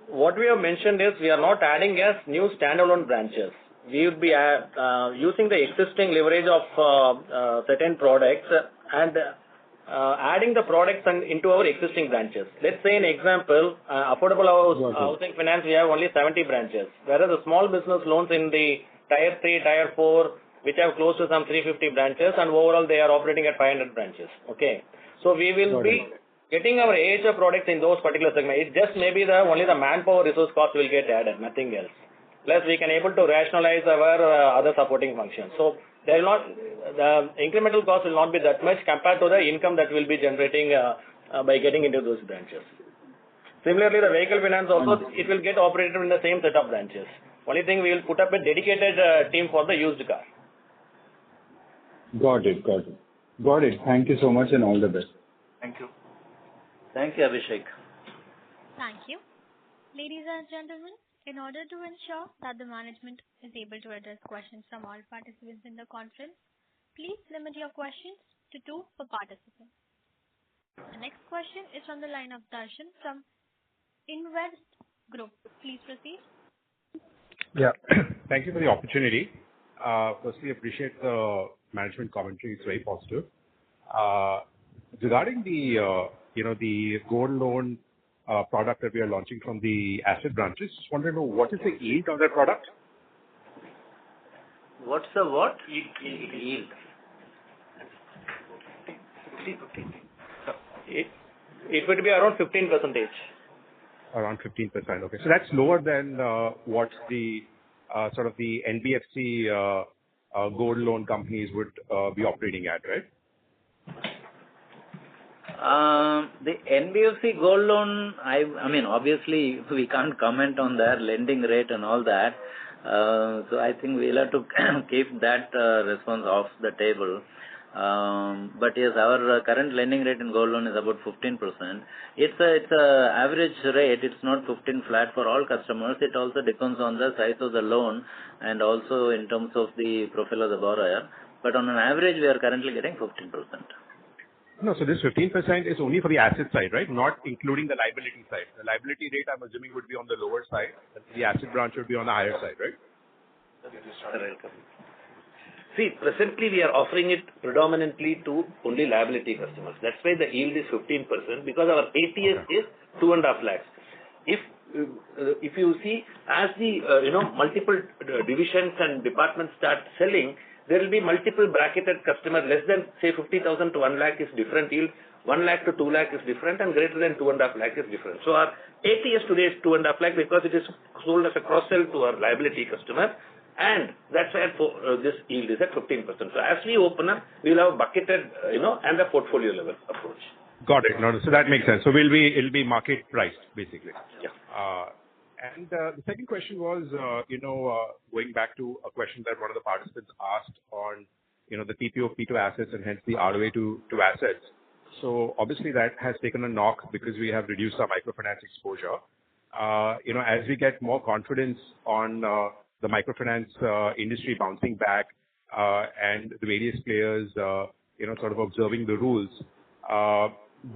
What we have mentioned is we are not adding as new standalone branches. We would be using the existing leverage of certain products and adding the products into our existing branches. Let's say an example, affordable housing finance, we have only 70 branches, whereas the small business loans in the tier 3, tier 4, which have close to some 350 branches, and overall they are operating at 500 branches. Okay. So we will be getting our AHF products in those particular segments. It just maybe only the manpower resource cost will get added, nothing else. Plus we can able to rationalize our other supporting functions. So the incremental cost will not be that much compared to the income that we'll be generating by getting into those branches. Similarly, the vehicle finance also, it will get operated in the same set of branches. Only thing, we will put up a dedicated team for the used car. Got it. Thank you so much and all the best. Thank you. Thank you, Abhishek. Thank you. Ladies and gentlemen, In order to ensure that the management is able to address questions from all participants in the conference, please limit your questions to two per participant. The next question is from the line of Darshan from Invest Group. Please proceed. Yeah. Thank you for the opportunity. Firstly, appreciate the management commentary. It's very positive. Regarding the gold loan product that we are launching from the asset branches, just want to know what is the yield of that product? What's the what? Yield. It would be around 15%. Around 15%. Okay. So that's lower than what the sort of the NBFC gold loan companies would be operating at, right? The NBFC gold loan, I mean, obviously we can't comment on their lending rate and all that. So I think we'll have to keep that response off the table. But yes, our current lending rate in gold loan is about 15%. It's a average rate. It's not 15 flat for all customers. It also depends on the size of the loan and also in terms of the profile of the borrower. But on an average, we are currently getting 15%. No, so this 15% is only for the asset side, right? Not including the liability side. The liability rate, I'm assuming, would be on the lower side. The asset branch would be on the higher side, right? See, presently we are offering it predominantly to only liability customers. That's why the yield is 15% because our ATS is 2.5 lakhs. If you see, as the multiple divisions and departments start selling, there will be multiple bracketed customer. Less than say 50,000 to 1 lakh is different yield. 1 lakh to 2 lakh is different, and greater than 2.5 lakh is different. So our ATS today is 2.5 lakh because it is sold as a cross sell to our liability customer. And that's why this yield is at 15%. So as we open up, we'll have bucketed, and a portfolio level approach. Got it. No, so that makes sense. So it'll be market priced, basically. Yeah. And the second question was, going back to a question that one of the participants asked on, the TPO P2 assets and hence the ROA to assets. So obviously that has taken a knock because we have reduced our microfinance exposure. As we get more confidence on the microfinance industry bouncing back and the various players, sort of observing the rules,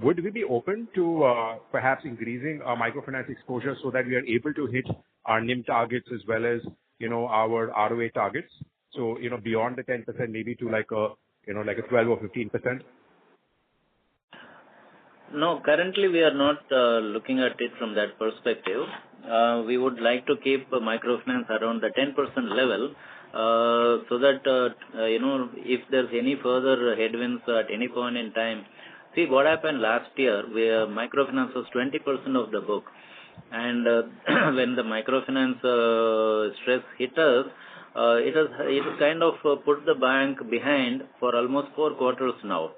would we be open to perhaps increasing our microfinance exposure so that we are able to hit our NIM targets as well as, our ROA targets? So, beyond the 10%, maybe to like a 12 or 15%? No, currently we are not looking at it from that perspective. We would like to keep microfinance around the 10% level so that, if there's any further headwinds at any point in time. See, what happened last year, where microfinance was 20% of the book. And when the microfinance stress hit us, it kind of put the bank behind for almost 4 quarters now.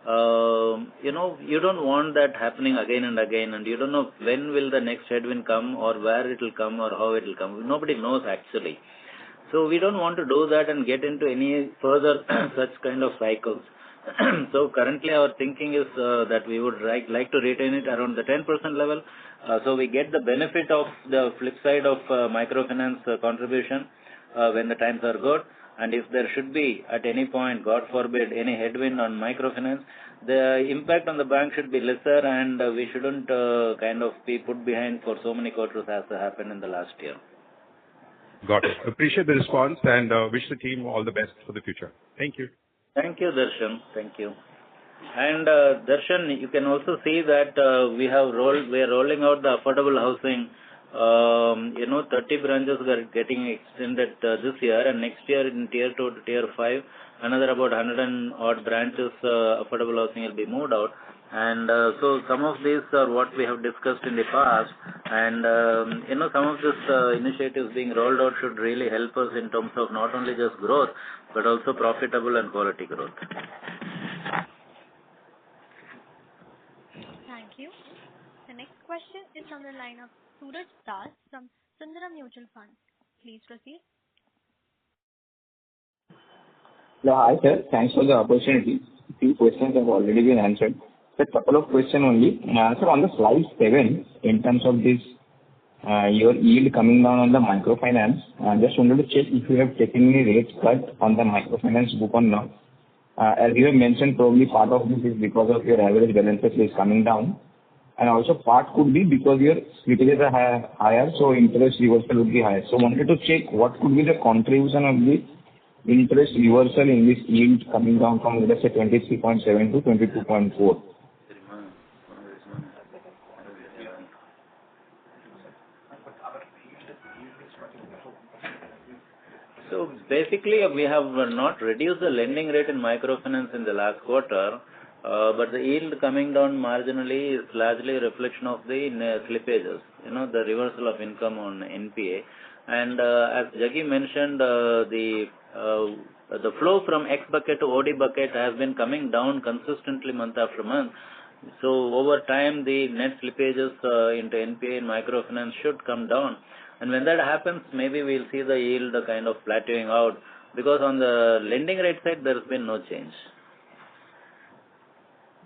You don't want that happening again and again, and you don't know when will the next headwind come or where it will come or how it will come. Nobody knows actually. So we don't want to do that and get into any further such kind of cycles. So currently our thinking is that we would like to retain it around the 10% level. So we get the benefit of the flip side of microfinance contribution when the times are good. And if there should be, at any point, God forbid, any headwind on microfinance, the impact on the bank should be lesser and we shouldn't kind of be put behind for so many quarters as happened in the last year. Got it. Appreciate the response and wish the team all the best for the future. Thank you. Thank you, Darshan. Thank you. And Darshan, you can also see that we are rolling out the affordable housing. 30 branches are getting extended this year, and next year in tier 2 to tier 5, another about 100 and odd branches affordable housing will be moved out. And so some of these are what we have discussed in the past, and some of these initiatives being rolled out should really help us in terms of not only just growth but also profitable and quality growth. Thank you. The next question is from the line of Suraj Das from Sundaram Mutual Fund. Please proceed. Yeah, hi sir. Thanks for the opportunity. Few questions have already been answered. A couple of questions only. So on the slide 7, in terms of this your yield coming down on the microfinance. Just wanted to check if you have taken any rate cut on the microfinance book or not. As you have mentioned, probably part of this is because of your average balances is coming down, and also part could be because your slippages are higher, so interest reversal would be higher. So wanted to check what could be the contribution of the interest reversal in this yield coming down from, let's say, 23.7 to 22.4. So basically, we have not reduced the lending rate in microfinance in the last quarter, but the yield coming down marginally is largely a reflection of the slippages, the reversal of income on NPA. And as Jaggi mentioned, the flow from X bucket to OD bucket has been coming down consistently month after month. So over time, the net slippages into NPA and microfinance should come down. And when that happens, maybe we'll see the yield kind of plateauing out, because on the lending rate side, there has been no change.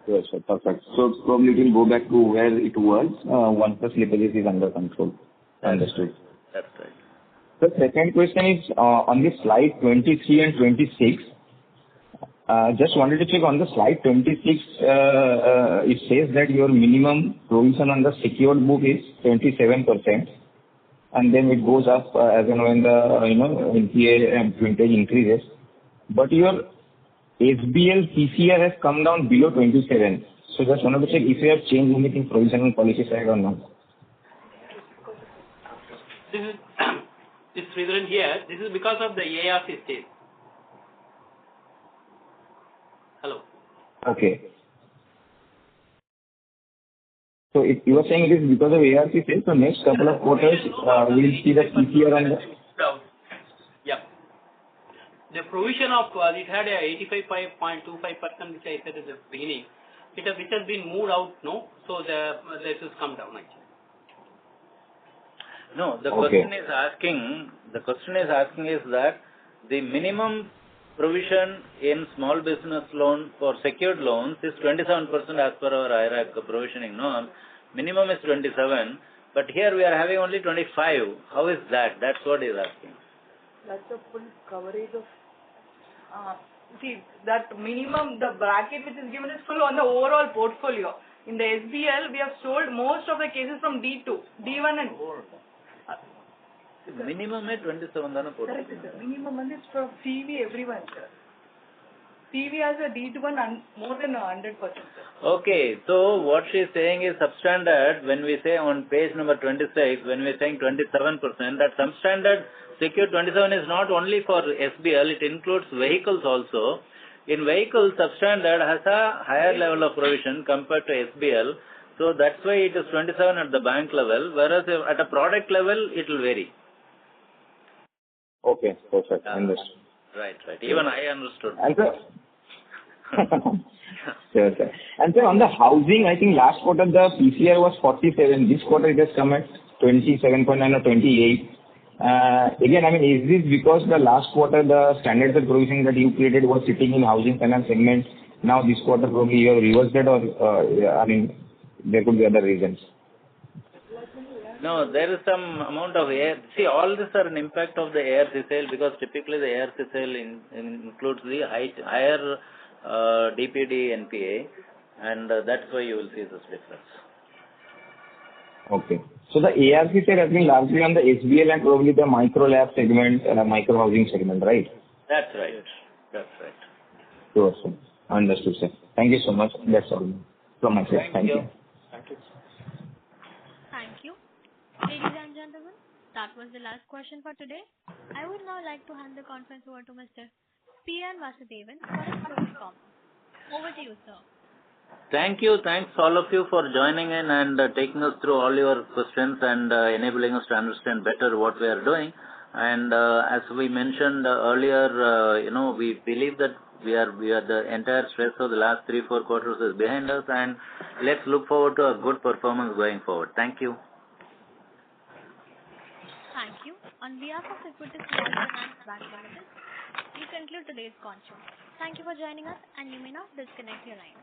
Yes, sir. Perfect. So probably it will go back to where it was once the slippage is under control. Understood. That's right. The second question is on the slide 23 and 26. Just wanted to check on the slide 26. It says that your minimum provision on the secured book is 27%. And then it goes up as and when the NPA and vintage increases. But your SBL PCR has come down below 27. So just wanted to check if you have changed anything provisional policy side or not. This Sridharan here. This is because of the ARC stage. Hello. Okay. So you are saying it is because of ARC sales, so next couple of quarters we'll see the PCR on the... Yeah. The provision of, it had a 85.25% which I said at the beginning, which has been moved out, no? So this has come down actually. No, the question is asking is that the minimum provision in small business loan for secured loans is 27% as per our IRAC provisioning norm. Minimum is 27, but here we are having only 25. How is that? That's what he is asking. That's the full coverage of... see, that minimum, the bracket which is given is full on the overall portfolio. In the SBL, we have sold most of the cases from D2, D1 and... minimum is 27. Correct, sir. Minimum is for CV everyone, sir. CV has a D1 and more than 100%, sir. Okay, so what she is saying is substandard. When we say on page number 26, when we are saying 27%, that substandard secure 27 is not only for SBL, it includes vehicles also. In vehicles, substandard has a higher level of provision compared to SBL. So that's why it is 27 at the bank level, whereas at a product level, it will vary. Okay, perfect. Understood. Right. Even I understood. And sure, sir. And sir, on the housing, I think last quarter the PCR was 47. This quarter it has come at 27.9 or 28. Again, I mean, is this because the last quarter the standards of provision that you created was sitting in housing finance segment? Now this quarter probably you have reversed it, or I mean, there could be other reasons. No, there is some amount of see, all this are an impact of the ARC sale, because typically the ARC sale includes the higher DPD NPA, and that's why you will see this difference. Okay. So the ARC sale has been largely on the SBL and probably the micro lab segment, micro housing segment, right? That's right. Sure, sir. Understood, sir. Thank you so much. That's all from my side. Thank you. Thank you. Ladies and gentlemen, that was the last question for today. I would now like to hand the conference over to Mr. P.N. Vasudevan for his closing comments. Over to you, sir. Thank you. Thanks all of you for joining in and taking us through all your questions and enabling us to understand better what we are doing. And as we mentioned earlier, we believe that we are the entire stress of the last 3-4 quarters is behind us, and let's look forward to a good performance going forward. Thank you. Thank you. On behalf of Equitas Finance Bank Limited, we conclude today's conference. Thank you for joining us, and you may now disconnect your line.